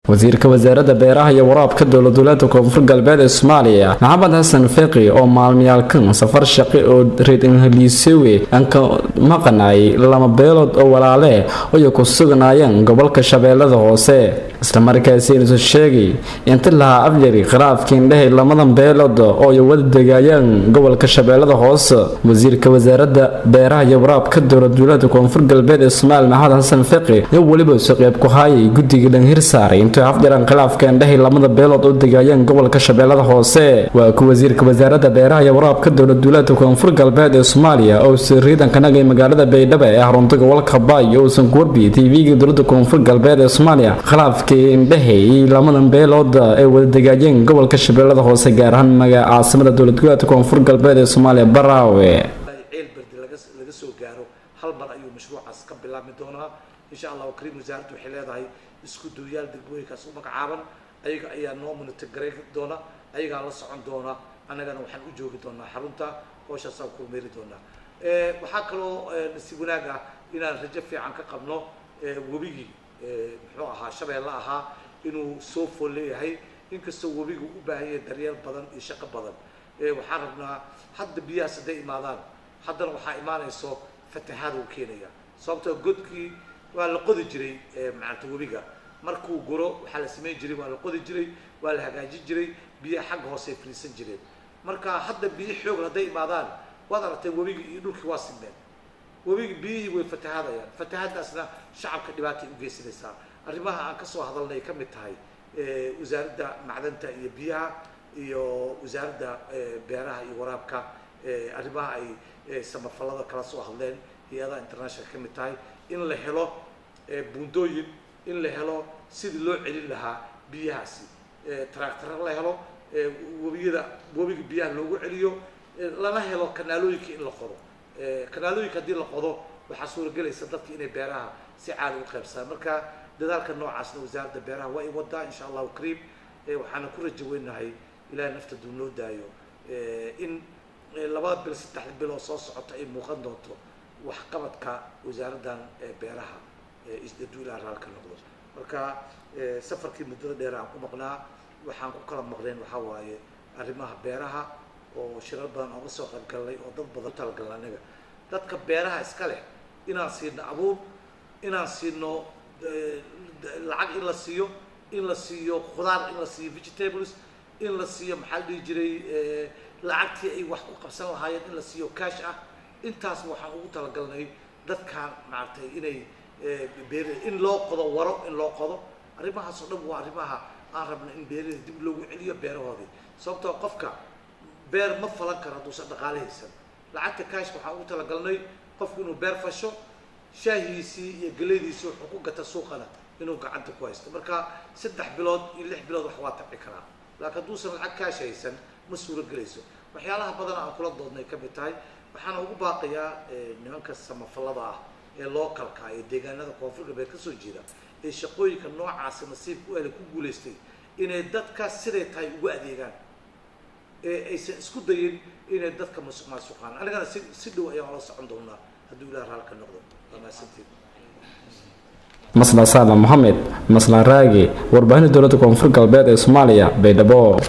wasiirka wasaaradda beeraha iyo waraabka dowladda koonfur galbeed ee Soomaaliya Maxamed Xasan Fiqi oo maalmiyaalkan safar shaqo oo reed Ingiliisiwe anka maqanay lama beelood oo walaale oo ku sugnaayeen gobolka Shabeellada Hoose isla markaasina soo sheegay inta la afjari khilaafkiin dhahay lamadan beelood oo ay wada degaayeen gobolka Shabeellada Hoose wasiirka wasaaradda beeraha iyo waraabka dowladda koonfur galbeed ee Soomaaliya Maxamed Xasan Fiqi iyo waliba soo qayb ku hayay guddiga dhanhir saaray afjaran khilaafkan dhahay lamada beelood oo degaayeen gobolka Shabeellada Hoose waa ku wasiirka wasaaradda beeraha iyo waraabka dowladda koonfur galbeed ee Soomaaliya oo siriidan ka nagay magaalada Baydhabo ee xarunta gobolka Baay oo san Goorbi TV-ga dowladda koonfur galbeed ee Soomaaliya khilaafkii dhahay lamadan beelood ee wada degaayeen gobolka Shabeellada Hoose gaar ahaan magaca caasimada dowladda koonfur galbeed ee Soomaaliya Baraawe laga soo gaaro hal mar ayuu mashruucaas ka bilaabmi doonaa insha Allah karim wasaaraddu waxay leedahay isku duuyaal degmooyinkaas u magacaaban ayaga ayaa noo monitor gareyn doona ayaga la socon doona anagana waxaan u joogi doonaa xarunta howshaas aan ku meeri doonaa waxa kaloo si wanaag ah inaan rajo fiican ka qabno wabigi muxuu ahaa Shabeelle ahaa inuu soo foleeyahay inkastoo wabigu u baahan yahay daryeel badan iyo shaqo badan waxaan rabnaa hadda biyaha saday imaadaan haddana waxaa imaanayso fatahaad uu keenaya sababtoo godkii waa la qodi jiray macalta wabiga markuu guro waxa la sameey jiray waa la qodi jiray waa la hagaajin jiray biyo xag hoose fariisan jireen marka hadda biyo xoog haday imaadaan wada aragtay wabiga iyo dhulkii waa simeen wabiga biyihii way fatahaadayaan fatahaadaasna shacabka dhibaato u geysanaysaa arrimaha aan ka soo hadalnay ka mid tahay wasaaradda macdanta iyo biyaha iyo wasaaradda beeraha iyo waraabka arrimaha ay samafalada kala soo hadleen hay'adaha international ka mid tahay in la helo buundooyin in la helo sidii loo celin lahaa biyahaasi traktor la helo wabiga biyaha loogu celiyo lana helo kanaalooyinka in la qodo kanaalooyinka haddii la qodo waxaa suuragelaysa dadka inay beeraha si caadi u qaybsadaan marka dadaalka noocaasna wasaaradda beeraha waa i wadaa insha allahu kariim waxaana ku rajo weynahay ilaahay nafta duu noo daayo in 2 bil 3 bil oo soo socota ay muuqan doonto wax qabadka wasaaraddan beeraha isdadu ilaa raalka noqdo marka safarkii muddada dheer aan ku maqnaa waxaan ku kala maqleen waxa waaye arrimaha beeraha oo shirar badan oo soo qayb galay oo dad badan talgalay anaga dadka beeraha iska leh inaan siino abuur inaan siino lacag in la siiyo khudaar in la siiyo vegetables in la siiyo maxaa la jiray lacagtii ay wax ku qabsan lahaayeen in la siiyo cash ah intaas waxaan ugu talagalnay dadka maartay inay in loo qodo waro in loo qodo arrimahaas oo dhan waa arrimaha aan rabno in beeraha dib loogu celiyo beerahoodii sababtoo qofka beer ma falan karo hadduu dhaqaaleysan lacagta cash waxaan ugu talagalnay qofku inuu beer fasho shaahiisii iyo galeydiisii wuxuu ku gata suuqana inuu gacanta ku haysto marka 3 bilood iyo 6 bilood wax waa tabi karaa laakiin hadduusan lacag cash haysan ma suuragelayso waxyaalaha badan aan kula doodnay ka mid tahay waxaan ugu baaqayaa nimanka samafalada ah ee localka ee deegaanada koonfur galbeed ka soo jeeda ee shaqooyinka noocaas nasiib u helay ku guuleystay inay dadka siday tahay ugu adeegaan aysan isku dayin inay dadka masuqmaasuqaan anigana si dhow ayaan la socon doonaa hadduu ilaahay raalka noqdo wanaagsantii Masla Sala Mohamed Masla Raagi warbaahinta dowladda koonfur galbeed ee Soomaaliya Baydhabo